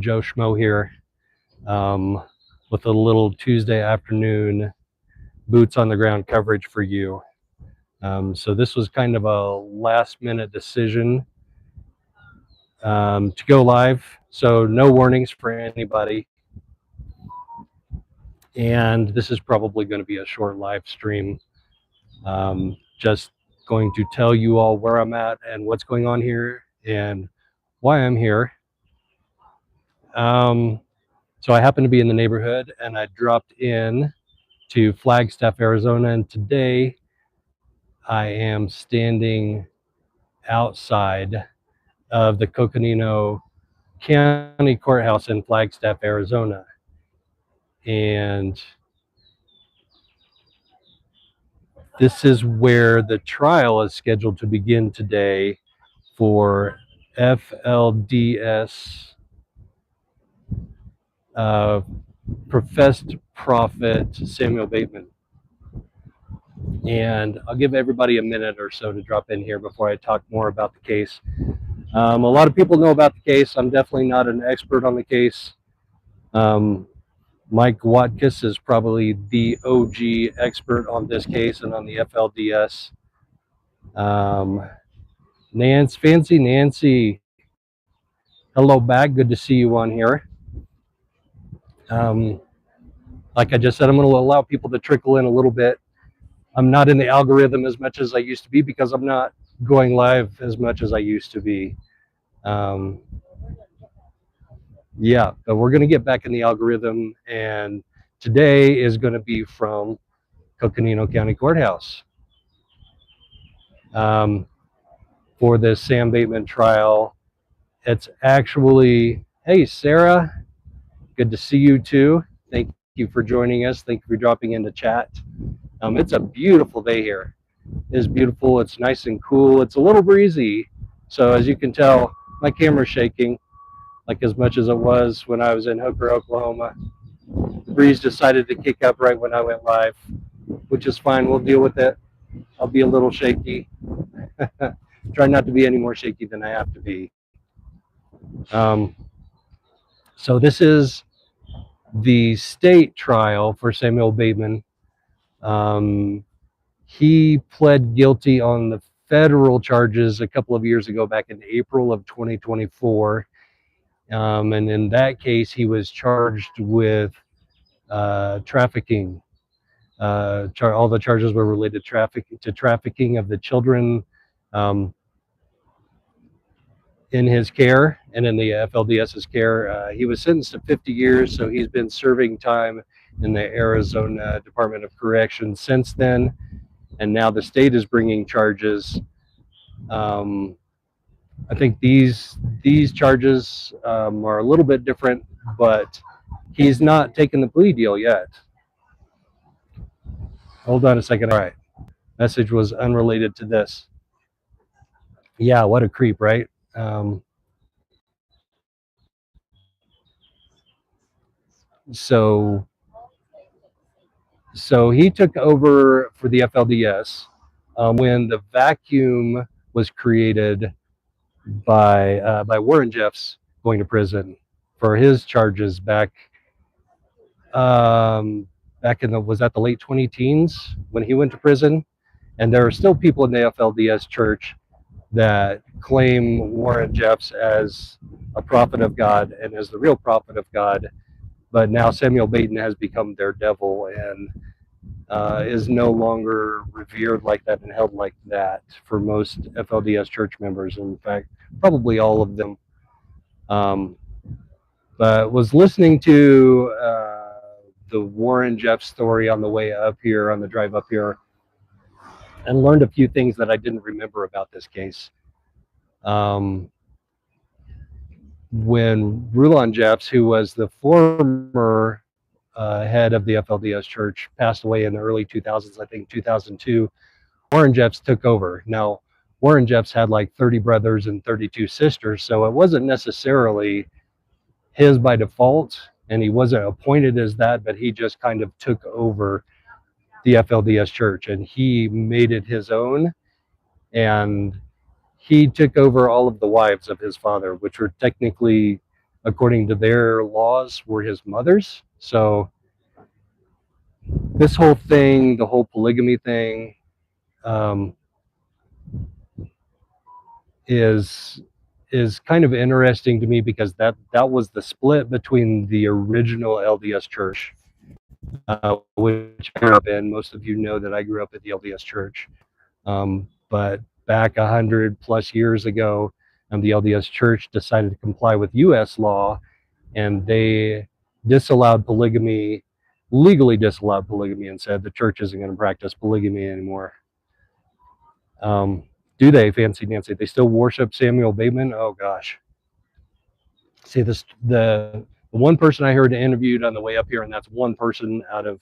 Joe Schmoe here, um, with a little Tuesday afternoon boots on the ground coverage for you. So this was kind of a last minute decision to go live. So no warnings for anybody. And this is probably going to be a short live stream. Just going to tell you all where I'm at and what's going on here and why I'm here. So I happen to be in the neighborhood, and I dropped in to Flagstaff, Arizona, and today I am standing outside of the Coconino County Courthouse in Flagstaff, Arizona. And this is where the trial is scheduled to begin today for FLDS, professed prophet Samuel Bateman. And I'll give everybody a minute or so to drop in here before I talk more about the case. A lot of people know about the case. I'm definitely not an expert on the case. Mike Watkiss is probably the OG expert on this case and on the FLDS. Fancy Nancy, hello back. Good to see you on here. Like I just said, I'm going to allow people to trickle in a little bit. I'm not in the algorithm as much as I used to be because I'm not going live as much as I used to be. Yeah, but we're going to get back in the algorithm, and today is going to be from Coconino County Courthouse for this Sam Bateman trial. It's actually, hey, Sarah, good to see you too. Thank you for joining us. Thank you for dropping into chat. It's a beautiful day here. It's beautiful. It's nice and cool. It's a little breezy. So as you can tell, my camera's shaking like as much as it was when I was in Hooker, Oklahoma. The breeze decided to kick up right when I went live, which is fine. We'll deal with it. I'll be a little shaky. Try not to be any more shaky than I have to be. So this is the state trial for Samuel Bateman. He pled guilty on the federal charges a couple of years ago, back in April of 2024. And in that case, he was charged with trafficking. All the charges were related to trafficking of the children in his care and in the FLDS's care. He was sentenced to 50 years, so he's been serving time in the Arizona Department of Corrections since then. And now the state is bringing charges. I think these charges are a little bit different, but he's not taken the plea deal yet. Hold on a second. All right. Message was unrelated to this. Yeah, what a creep, right? So he took over for the FLDS when the vacuum was created by Warren Jeffs going to prison for his charges back in the late 20-teens when he went to prison. And there are still people in the FLDS church that claim Warren Jeffs as a prophet of God and as the real prophet of God. But now Samuel Bateman has become their devil and is no longer revered like that and held like that for most FLDS church members. In fact, probably all of them. But was listening to the Warren Jeffs story on the way up here, on the drive up here, and learned a few things that I didn't remember about this case. When Rulon Jeffs, who was the former head of the FLDS church, passed away in the early 2000s, I think 2002, Warren Jeffs took over. Now, Warren Jeffs had like 30 brothers and 32 sisters, so it wasn't necessarily his by default, and he wasn't appointed as that, but he just kind of took over the FLDS church and he made it his own. And he took over all of the wives of his father, which were technically according to their laws, were his mother's. So this whole thing, the whole polygamy thing, um, is kind of interesting to me because that was the split between the original LDS Church, which I grew up in. Most of you know that I grew up at the LDS Church, but back 100+ years ago, the LDS Church decided to comply with U.S. law, and they disallowed polygamy, legally disallowed polygamy, and said the church isn't going to practice polygamy anymore. Do they, Fancy Nancy? They still worship Samuel Bateman? Oh gosh. See, this the one person I heard interviewed on the way up here, and that's one person out of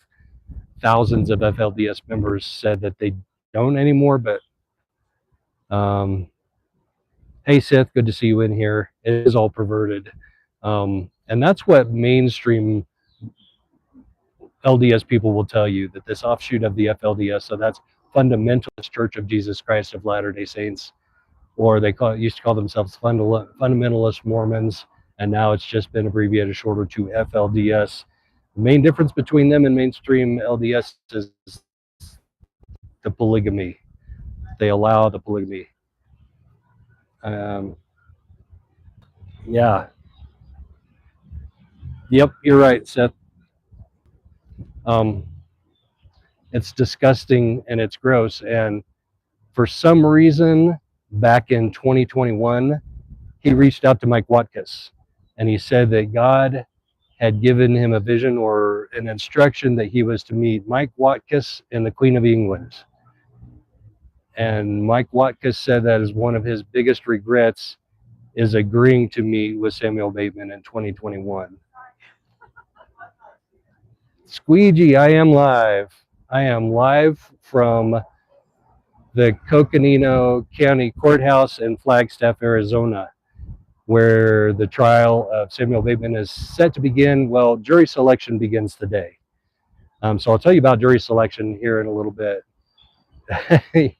thousands of FLDS members, said that they don't anymore. But hey, Seth, good to see you in here. It is all perverted, and that's what mainstream LDS people will tell you, that this offshoot of the FLDS, so that's Fundamentalist Church of Jesus Christ of Latter-day Saints, or they used to call themselves Fundamentalist Mormons, and now it's just been abbreviated shorter to FLDS. The main difference between them and mainstream LDS is the polygamy. They allow the polygamy. Yeah. Yep, you're right, Seth. It's disgusting and it's gross. And for some reason, back in 2021, he reached out to Mike Watkis, and he said that God had given him a vision or an instruction that he was to meet Mike Watkis and the Queen of England. And Mike Watkis said that is one of his biggest regrets, is agreeing to meet with Samuel Bateman in 2021. Squeegee, I am live. I am live from the Coconino County Courthouse in Flagstaff, Arizona, where the trial of Samuel Bateman is set to begin. Well, jury selection begins today. So I'll tell you about jury selection here in a little bit.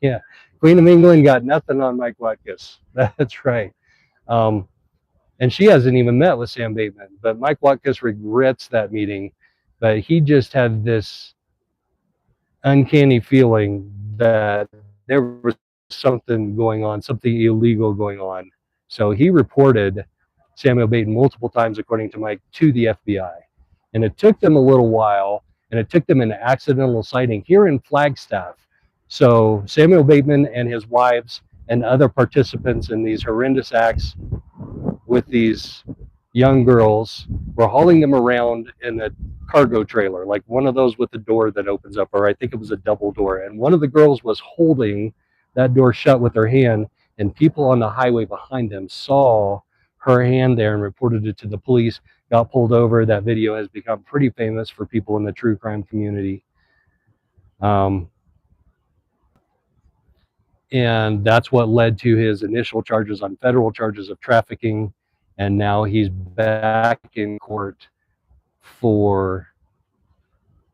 Yeah, Queen of England got nothing on Mike Watkis. That's right. And she hasn't even met with Sam Bateman, but Mike Watkis regrets that meeting. But he just had this uncanny feeling that there was something going on, something illegal going on. So he reported Samuel Bateman multiple times, according to Mike, to the FBI. And it took them a little while, and it took them an accidental sighting here in Flagstaff. So Samuel Bateman and his wives and other participants in these horrendous acts with these young girls were hauling them around in a cargo trailer, like one of those with the door that opens up, or I think it was a double door. And one of the girls was holding that door shut with her hand, and people on the highway behind them saw her hand there and reported it to the police, got pulled over. That video has become pretty famous for people in the true crime community. And that's what led to his initial charges on federal charges of trafficking. And now he's back in court for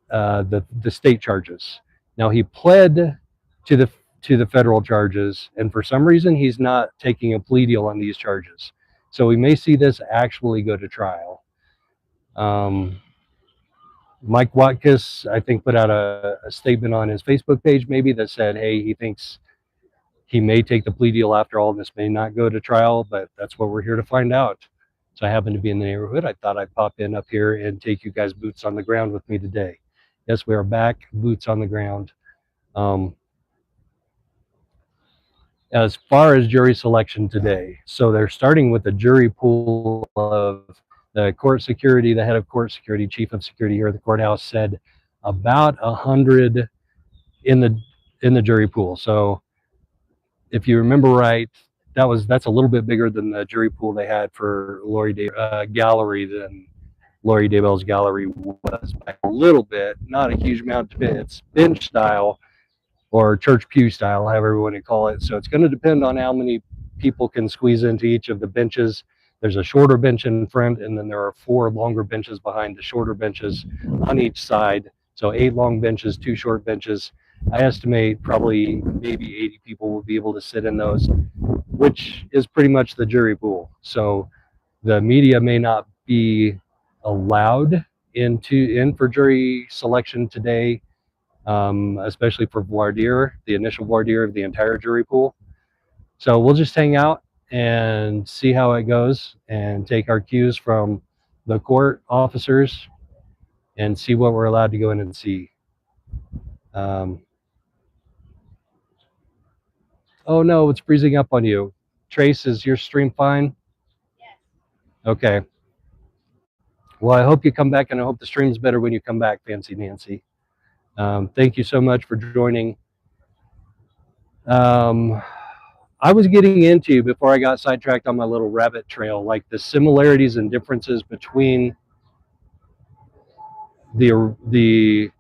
the state charges. Now he pled to the federal charges, and for some reason he's not taking a plea deal on these charges. So we may see this actually go to trial. Mike Watkis, I think, put out a statement on his Facebook page maybe that said, hey, he thinks he may take the plea deal after all. This may not go to trial, but that's what we're here to find out. So I happen to be in the neighborhood. I thought I'd pop in up here and take you guys boots on the ground with me today. Yes, we are back, boots on the ground. As far as jury selection today, so they're starting with a jury pool of the court security. The head of court security, chief of security here at the courthouse, said about 100 in the jury pool. So if you remember right, that's a little bit bigger than the jury pool they had for Lori Gallery than Lori Daybell's gallery was by a little bit, not a huge amount. It's bench style or church pew style, however you want to call it. So it's going to depend on how many people can squeeze into each of the benches. There's a shorter bench in front, and then there are 4 longer benches behind the shorter benches on each side. So 8 long benches, 2 short benches. I estimate probably maybe 80 people will be able to sit in those, which is pretty much the jury pool. So The media may not be allowed in for jury selection today, especially for voir dire, the initial voir dire of the entire jury pool. So we'll just hang out and see how it goes and take our cues from the court officers and see what we're allowed to go in and see. Oh no, it's freezing up on you. Trace, is your stream fine? Yes. Okay. Well, I hope you come back, and I hope the stream's better when you come back, Fancy Nancy. Thank you so much for joining. I was getting into, before I got sidetracked on my little rabbit trail, like the similarities and differences between the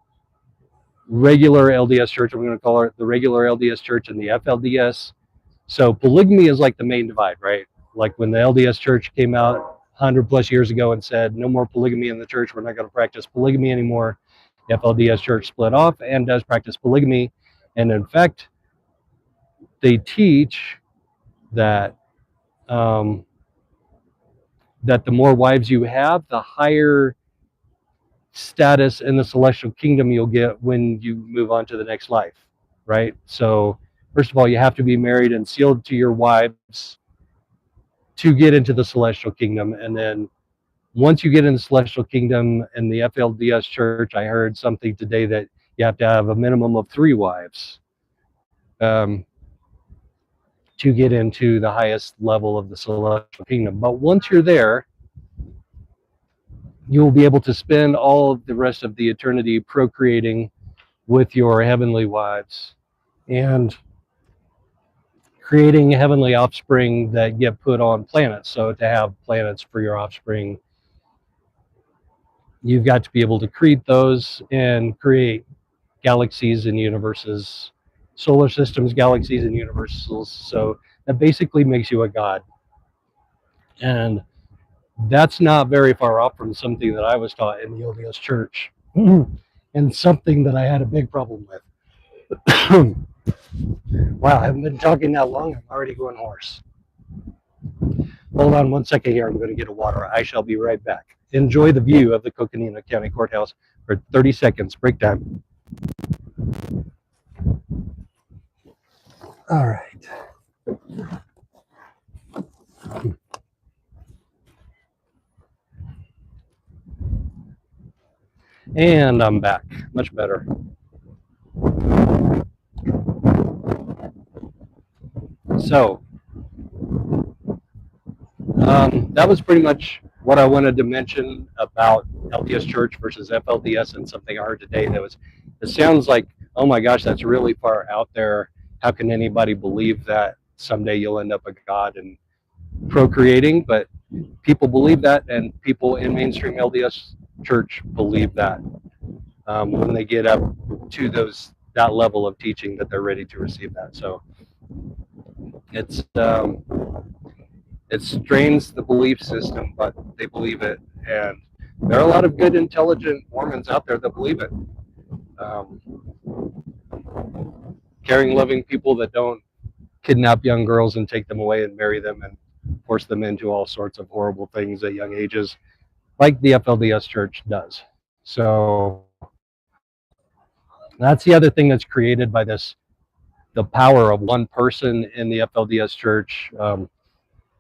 regular LDS church, I'm going to call it the regular LDS church, and the FLDS. So polygamy is like the main divide, right? Like when the LDS church came out 100 plus years ago and said, no more polygamy in the church, we're not going to practice polygamy anymore. The FLDS church split off and does practice polygamy. And in fact, they teach that that the more wives you have, the higher status in the celestial kingdom you'll get when you move on to the next life, right? So first of all, you have to be married and sealed to your wives to get into the celestial kingdom. And then once you get in the celestial kingdom in the FLDS church, I heard something today that you have to have a minimum of 3 wives to get into the highest level of the celestial kingdom. But once you're there, you will be able to spend all of the rest of the eternity procreating with your heavenly wives and creating heavenly offspring that get put on planets. So to have planets for your offspring, you've got to be able to create those and create galaxies and universes, solar systems, galaxies and universes. So that basically makes you a god. And that's not very far off from something that I was taught in the LDS church and something that I had a big problem with. Wow, I haven't been talking that long. I'm already going hoarse. Hold on one second here. I'm going to get a water. I shall be right back. Enjoy the view of the Coconina County Courthouse for 30 seconds. Break time. All right. And I'm back. Much better. So, that was pretty much what I wanted to mention about LDS Church versus FLDS, and something I heard today that was, it sounds like, oh my gosh, that's really far out there. How can anybody believe that someday you'll end up a god and procreating? But people believe that, and people in mainstream LDS Church believe that when they get up to that level of teaching, that they're ready to receive that. So it strains the belief system, but they believe it, and there are a lot of good, intelligent Mormons out there that believe it. Caring, loving people that don't kidnap young girls and take them away and marry them and force them into all sorts of horrible things at young ages, like the FLDS Church does. So that's the other thing that's created by this, the power of one person in the FLDS Church.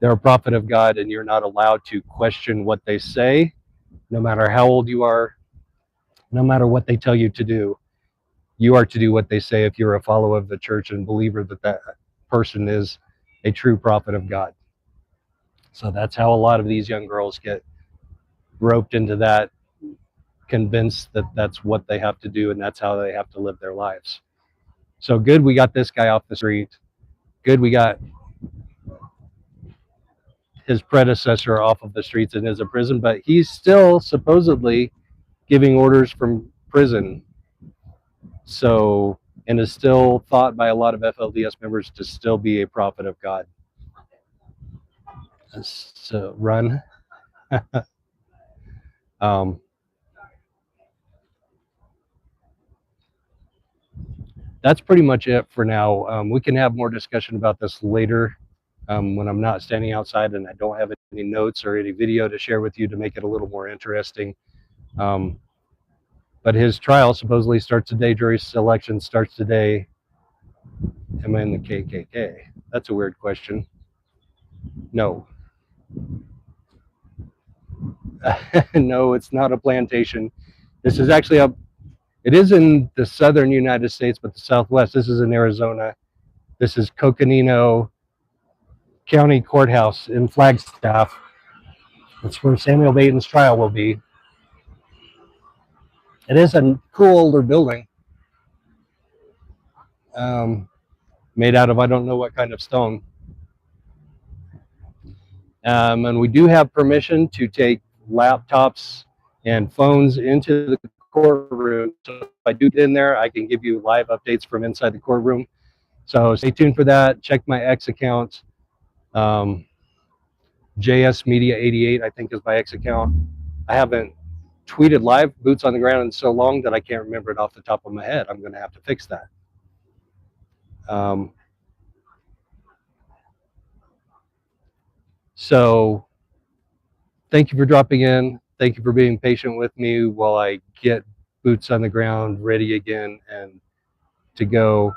They're a prophet of God, and you're not allowed to question what they say, no matter how old you are, no matter what they tell you to do. You are to do what they say if you're a follower of the church and believer that that person is a true prophet of God. So that's how a lot of these young girls get roped into that, convinced that that's what they have to do and that's how they have to live their lives. So good, we got this guy off the street. Good, we got his predecessor off of the streets and is in prison, but he's still supposedly giving orders from prison. So, and is still thought by a lot of FLDS members to still be a prophet of God. So run. That's pretty much it for now. We can have more discussion about this later. when I'm not standing outside and I don't have any notes or any video to share with you to make it a little more interesting. But his trial supposedly starts today. Jury selection starts today. Am I in the KKK? That's a weird question. No. No, it's not a plantation. This is actually it is in the southern United States, but the Southwest. This is in Arizona. This is Coconino County Courthouse in Flagstaff. That's where Samuel Baton's trial will be. It is a cool older building, made out of I don't know what kind of stone. And we do have permission to take laptops and phones into the courtroom. So if I do get in there, I can give you live updates from inside the courtroom. So stay tuned for that. Check my X account. JS Media 88, I think, is my X account. I haven't tweeted live boots on the ground in so long that I can't remember it off the top of my head. I'm going to have to fix that. So thank you for dropping in. Thank you for being patient with me while I get boots on the ground ready again and to go.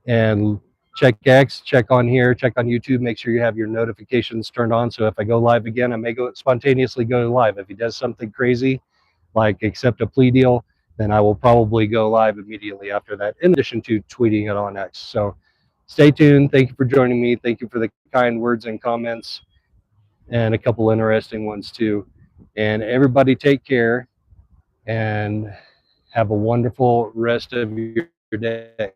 And check X, check on here, check on YouTube. Make sure you have your notifications turned on. So if I go live again, I may go spontaneously go live. If he does something crazy, like accept a plea deal, then I will probably go live immediately after that, in addition to tweeting it on X. So stay tuned. Thank you for joining me. Thank you for the kind words and comments, and a couple interesting ones too. And everybody take care and have a wonderful rest of your day.